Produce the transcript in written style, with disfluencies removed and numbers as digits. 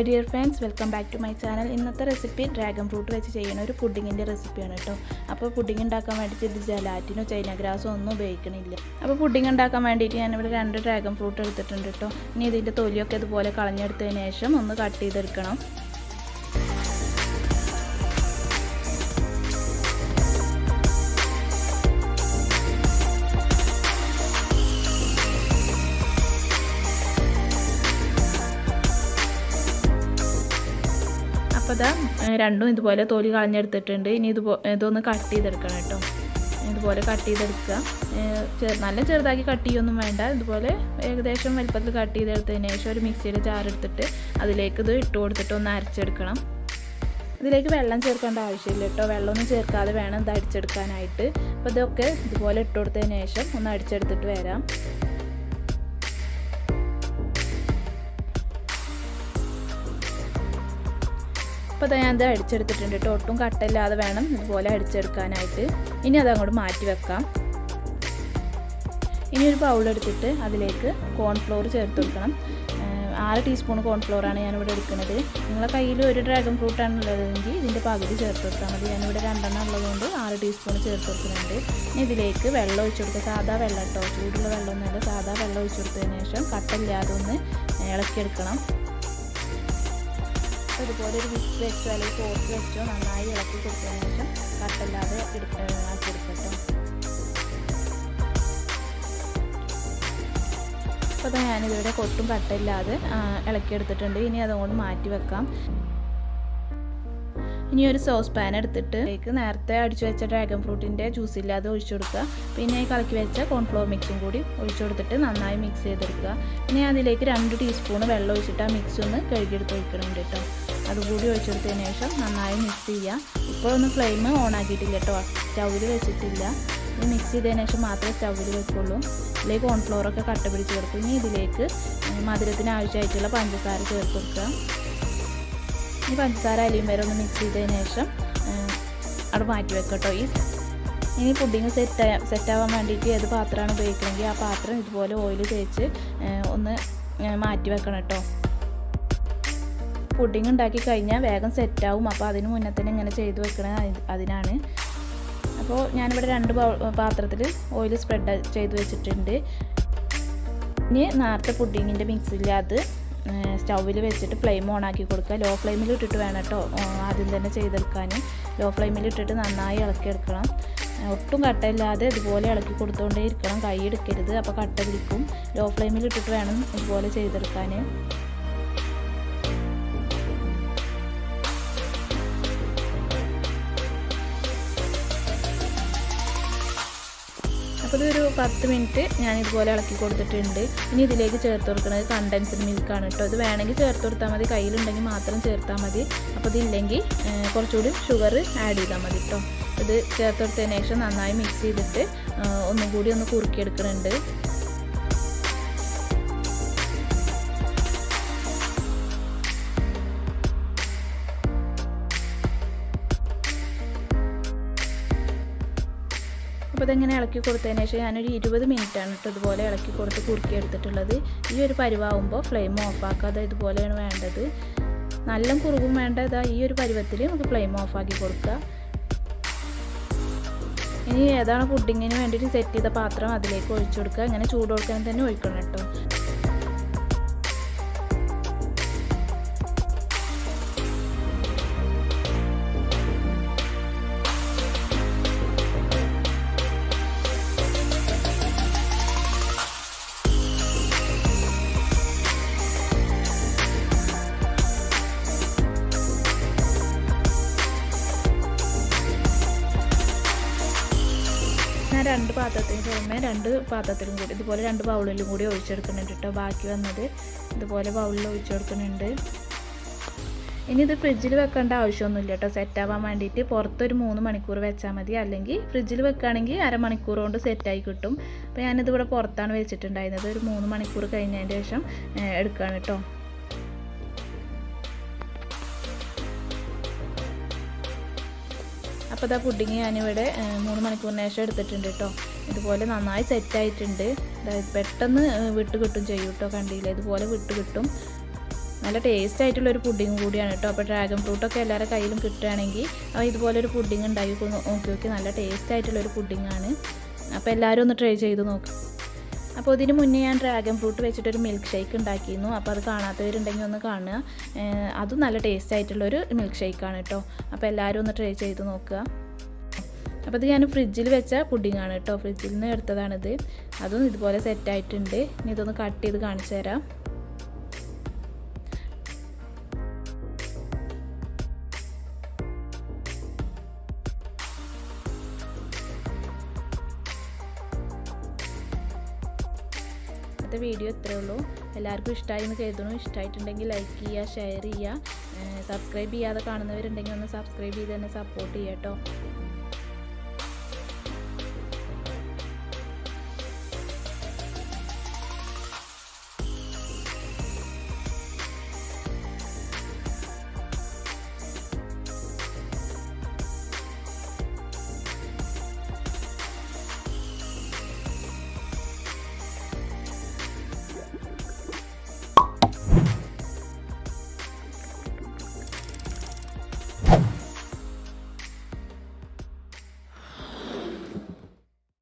Hi dear friends, welcome back to my channel. ഇന്നത്തെ recipe dragon fruit വെച്ച് ചെയ്യുന്ന ഒരു പുഡിങ്ങിൻ്റെ റെസിപ്പിയാണ് കേട്ടോ. അപ്പോൾ പുഡിങ് ഉണ്ടാക്കാൻ വേണ്ടിയിട്ട് ഇത് ജലാറ്റിനോ ചൈന ഗ്രാസോ ഒന്നും ഉപയോഗിക്കണില്ല. അപ്പോൾ പുഡിങ് ഉണ്ടാക്കാൻ വേണ്ടിയിട്ട് ഞാനിവിടെ 2 ഡ്രാഗൺ ഫ്രൂട്ട് എടുത്തിട്ടുണ്ട് കേട്ടോ. ഇനി ഇതിൻ്റെ തൊലിയൊക്കെ ഇതുപോലെ കളഞ്ഞെടുത്തതിന് ശേഷം ഒന്ന് കട്ട് ചെയ്തെടുക്കണം. അപ്പോൾ രണ്ടും ഇതുപോലെ തൊലി കളഞ്ഞെടുത്തിട്ടുണ്ട്. ഇനി ഇതൊന്ന് കട്ട് ചെയ്തെടുക്കണം കേട്ടോ. ഇതുപോലെ കട്ട് ചെയ്തെടുക്കുക. നല്ല ചെറുതാക്കി കട്ട് ചെയ്യൊന്നും വേണ്ട. ഇതുപോലെ ഏകദേശം വലുപ്പത്തിൽ കട്ട് ചെയ്തെടുത്തതിന് ശേഷം ഒരു മിക്സിയുടെ ജാർ എടുത്തിട്ട് അതിലേക്ക് ഇത് ഇട്ട് കൊടുത്തിട്ട് ഒന്ന് അരച്ചെടുക്കണം. ഇതിലേക്ക് വെള്ളം ചേർക്കേണ്ട ആവശ്യമില്ല കേട്ടോ. വെള്ളമൊന്നും ചേർക്കാതെ വേണം ഇത് അടിച്ചെടുക്കാനായിട്ട്. അപ്പോൾ ഇതൊക്കെ ഇതുപോലെ ഇട്ട് കൊടുത്തതിന് ശേഷം ഒന്ന് അടിച്ചെടുത്തിട്ട് വരാം. അപ്പോൾ ഞാനത് അടിച്ചെടുത്തിട്ടുണ്ട് കേട്ടോ. ഒട്ടും കട്ടയില്ലാതെ വേണം ഇതുപോലെ അടിച്ചെടുക്കാനായിട്ട്. ഇനി അതങ്ങോട്ട് മാറ്റി വെക്കാം. ഇനി ഒരു ബൗളെടുത്തിട്ട് അതിലേക്ക് കോൺഫ്ലോർ ചേർത്ത് കൊടുക്കണം. 6 ടീസ്പൂൺ കോൺഫ്ലോറാണ് ഞാനിവിടെ എടുക്കുന്നത്. നിങ്ങളുടെ കയ്യിൽ ഒരു ഡ്രാഗൺ ഫ്രൂട്ടാണ് ഉള്ളതെങ്കിൽ ഇതിൻ്റെ പകുതി ചേർത്ത് കൊടുത്താൽ മതി. ഞാനിവിടെ 2 ഉള്ളതുകൊണ്ട് 6 ടീസ്പൂൺ ചേർത്ത് കൊടുക്കുന്നുണ്ട്. ഇനി ഇതിലേക്ക് വെള്ളം ഒഴിച്ചു കൊടുക്കുക. സാധാ വെള്ളം കേട്ടോ, ചൂടുള്ള വെള്ളമൊന്നുമല്ല, സാധാ വെള്ളം ഒഴിച്ചു കൊടുത്തതിന് ശേഷം കട്ടയില്ലാതെ ഒന്ന് ഇളക്കിയെടുക്കണം. ഇതുപോലെ ഒരു വിസ്ക് വെച്ചോ അല്ലെങ്കിൽ ഫോർക്ക് വെച്ചോ നന്നായി ഇളക്കി കൊടുത്തതിന് ശേഷം കട്ടല്ലാതെ ആക്കിയെടുക്കട്ടോ. അപ്പോൾ ഞാനിതിവിടെ കൊട്ടും കട്ടയില്ലാതെ ഇളക്കിയെടുത്തിട്ടുണ്ട്. ഇനി അതുകൊണ്ട് മാറ്റി വെക്കാം. ഇനി ഒരു സോസ് പാൻ എടുത്തിട്ട് അതിലേക്ക് നേരത്തെ അടിച്ചു വെച്ച ഡ്രാഗൺ ഫ്രൂട്ടിൻ്റെ ജ്യൂസില്ലാതെ ഒഴിച്ചു കൊടുക്കുക. പിന്നെ ഈ കലക്കി വെച്ച കോൺഫ്ലോർ മിക്സും കൂടി ഒഴിച്ചു കൊടുത്തിട്ട് നന്നായി മിക്സ് ചെയ്തെടുക്കുക. പിന്നെ അതിലേക്ക് 2 ടീസ്പൂൺ വെള്ളം ഒഴിച്ചിട്ട് ആ മിക്സ് ഒന്ന് കഴുകിയെടുത്ത് ഒഴിക്കണുണ്ട് കേട്ടോ. അതുകൂടി ഒഴിച്ചെടുത്തതിന് ശേഷം നന്നായി മിക്സ് ചെയ്യുക. ഇപ്പോഴൊന്നും ഫ്ലെയിം ഓൺ ആക്കിയിട്ടില്ല കേട്ടോ, സ്റ്റൗവിൽ വെച്ചിട്ടില്ല. ഇത് മിക്സ് ചെയ്തതിന് ശേഷം മാത്രമേ സ്റ്റൗവിൽ വെക്കുള്ളൂ. ഇതിലേക്ക് കോൺഫ്ലോറൊക്കെ കട്ട പിടിച്ച് ചേർക്കും. ഇനി ഇതിലേക്ക് മധുരത്തിന് ആവശ്യമായിട്ടുള്ള പഞ്ചസാര ചേർത്ത് കൊടുക്കുക. ഈ പഞ്ചസാര അലിയും വരെ ഒന്ന് മിക്സ് ചെയ്തതിന് ശേഷം അവിടെ മാറ്റി വെക്കട്ടോ. ഇനി പുഡിങ് സെറ്റാവാൻ വേണ്ടിയിട്ട് ഏത് പാത്രമാണ് ഉപയോഗിക്കണമെങ്കിൽ ആ പാത്രം ഇതുപോലെ ഓയിൽ തേച്ച് ഒന്ന് മാറ്റി വെക്കണം കേട്ടോ. പുഡിങ് ഉണ്ടാക്കി കഴിഞ്ഞാൽ വേഗം സെറ്റാവും. അപ്പോൾ അതിന് മുന്നേ തന്നെ ഇങ്ങനെ ചെയ്ത് വെക്കണത് അതിനാണ്. അപ്പോൾ ഞാനിവിടെ 2 പാത്രത്തിൽ ഓയിൽ സ്പ്രെഡ് ചെയ്ത് വെച്ചിട്ടുണ്ട്. ഇനി നേരത്തെ പുഡിങ്ങിൻ്റെ മിക്സിൽ അത് സ്റ്റൗവിൽ വെച്ചിട്ട് ഫ്ലെയിം ഓൺ ആക്കി കൊടുക്കുക. ലോ ഫ്ലെയിമിൽ ഇട്ടിട്ട് വേണം കേട്ടോ ആദ്യം തന്നെ ചെയ്തെടുക്കാൻ. ലോ ഫ്ലെയിമിൽ ഇട്ടിട്ട് നന്നായി ഇളക്കിയെടുക്കണം. ഒട്ടും കട്ടയില്ലാതെ ഇതുപോലെ ഇളക്കി കൊടുത്തുകൊണ്ടേ ഇരിക്കണം. കൈ എടുക്കരുത്, അപ്പോൾ കട്ട പിടിക്കും. ലോ ഫ്ലെയിമിൽ ഇട്ടിട്ട് വേണം ഇതുപോലെ ചെയ്തെടുക്കാൻ. അപ്പോൾ ഇതൊരു 10 മിനിറ്റ് ഞാൻ ഇതുപോലെ ഇളക്കി കൊടുത്തിട്ടുണ്ട്. ഇനി ഇതിലേക്ക് ചേർത്ത് കൊടുക്കുന്നത് കണ്ടൻസ്ഡ് മിൽക്കാണ് കേട്ടോ. ഇത് വേണമെങ്കിൽ ചേർത്ത് കൊടുത്താൽ മതി, കയ്യിലുണ്ടെങ്കിൽ മാത്രം ചേർത്താൽ മതി. അപ്പോൾ ഇതില്ലെങ്കിൽ കുറച്ചുകൂടി ഷുഗർ ആഡ് ചെയ്താൽ മതി കേട്ടോ. ഇത് ചേർത്ത് കൊടുത്തതിന് ശേഷം നന്നായി മിക്സ് ചെയ്തിട്ട് ഒന്നും കൂടി ഒന്ന് കുറുക്കിയെടുക്കുന്നുണ്ട്. അപ്പോൾ ഇതെങ്ങനെ ഇളക്കി കൊടുത്തതിന് ശേഷം ഞാനൊരു 20 മിനിറ്റാണ് കേട്ടോ ഇതുപോലെ ഇളക്കി കൊടുത്ത് കുറുക്കി എടുത്തിട്ടുള്ളത്. ഈ ഒരു പരുവാകുമ്പോൾ ഫ്ലെയിം ഓഫാക്കാതെ ഇതുപോലെയാണ് വേണ്ടത്. നല്ല കുറുകും വേണ്ട. ഈ ഒരു പരുവത്തിൽ നമുക്ക് ഫ്ലെയിം ഓഫാക്കി കൊടുക്കുക. ഇനി ഏതാണ് പുഡിങ്ങിന് വേണ്ടിയിട്ട് സെറ്റ് ചെയ്ത പാത്രം അതിലേക്ക് ഒഴിച്ചു കൊടുക്കുക. ഇങ്ങനെ ചൂട് കൊടുക്കാൻ തന്നെ ഒഴിക്കണം കേട്ടോ. ഞാൻ 2 പാത്രത്തിന് പുറമെ 2 പാത്രത്തിലും കൂടി ഇതുപോലെ 2 ബൗളിലും കൂടി ഒഴിച്ചെടുക്കുന്നുണ്ട് കേട്ടോ. ബാക്കി വന്നത് ഇതുപോലെ ബൗളിൽ ഒഴിച്ചെടുക്കുന്നുണ്ട്. ഇനി ഇത് ഫ്രിഡ്ജിൽ വെക്കേണ്ട ആവശ്യമൊന്നുമില്ല കേട്ടോ. സെറ്റാവാൻ വേണ്ടിയിട്ട് പുറത്തൊരു 3 മണിക്കൂർ വെച്ചാൽ മതി. അല്ലെങ്കിൽ ഫ്രിഡ്ജിൽ വെക്കുകയാണെങ്കിൽ അരമണിക്കൂർ കൊണ്ട് സെറ്റായി കിട്ടും. അപ്പോൾ ഞാനിതിവിടെ പുറത്താണ് വെച്ചിട്ടുണ്ടായിരുന്നത്. ഒരു 3 മണിക്കൂർ കഴിഞ്ഞതിന് ശേഷം എടുക്കുകയാണ് കേട്ടോ. അപ്പോൾ ഇതാ പുഡിങ് ഞാനിവിടെ 3 മണിക്കൂറിന് ശേഷം എടുത്തിട്ടുണ്ട് കേട്ടോ. ഇതുപോലെ നന്നായി സെറ്റായിട്ടുണ്ട്. പെട്ടെന്ന് വിട്ട് കിട്ടും ചെയ്യും കേട്ടോ. കണ്ടില്ലേ, ഇതുപോലെ വിട്ട് കിട്ടും. നല്ല ടേസ്റ്റ് ആയിട്ടുള്ളൊരു പുഡിങ് കൂടിയാണ് കേട്ടോ. അപ്പോൾ ഡ്രാഗൺ ഫ്രൂട്ടൊക്കെ എല്ലാവരുടെ കയ്യിലും കിട്ടുകയാണെങ്കിൽ ഇതുപോലൊരു പുഡിങ് ഉണ്ടാക്കി നോക്കി നല്ല ടേസ്റ്റ് ആയിട്ടുള്ളൊരു പുഡിങ്ങാണ്. അപ്പോൾ എല്ലാവരും ഒന്ന് ട്രൈ ചെയ്ത് നോക്കാം. അപ്പോൾ ഇതിന് മുന്നേ ഞാൻ ഡ്രാഗൺ ഫ്രൂട്ട് വെച്ചിട്ടൊരു മിൽക്ക് ഷേക്ക് ഉണ്ടാക്കിയിരുന്നു. അപ്പോൾ അത് കാണാത്തവരുണ്ടെങ്കിൽ ഒന്ന് കാണുക. അതും നല്ല ടേസ്റ്റ് ആയിട്ടുള്ളൊരു മിൽക്ക് ഷേക്കാണ് കേട്ടോ. അപ്പോൾ എല്ലാവരും ഒന്ന് ട്രൈ ചെയ്ത് നോക്കുക. അപ്പോൾ ഇത് ഞാൻ ഫ്രിഡ്ജിൽ വെച്ച പുഡിങ്ങാണ് കേട്ടോ. ഫ്രിഡ്ജിൽ നിന്ന് എടുത്തതാണിത്. അതും ഇതുപോലെ സെറ്റായിട്ടുണ്ട്. ഇനി ഇതൊന്ന് കട്ട് ചെയ്ത് കാണിച്ചു തരാം. ഇന്നത്തെ വീഡിയോ ഇത്രയേ ഉള്ളൂ. എല്ലാവർക്കും ഇഷ്ടമായി എന്ന് കരുതുന്നു. ഇഷ്ടമായിട്ടുണ്ടെങ്കിൽ ലൈക്ക് ചെയ്യുക, ഷെയർ ചെയ്യുക. സബ്സ്ക്രൈബ് ചെയ്യാതെ കാണുന്നവരുണ്ടെങ്കിൽ ഒന്ന് സബ്സ്ക്രൈബ് ചെയ്ത് തന്നെ സപ്പോർട്ട് ചെയ്യാം കേട്ടോ.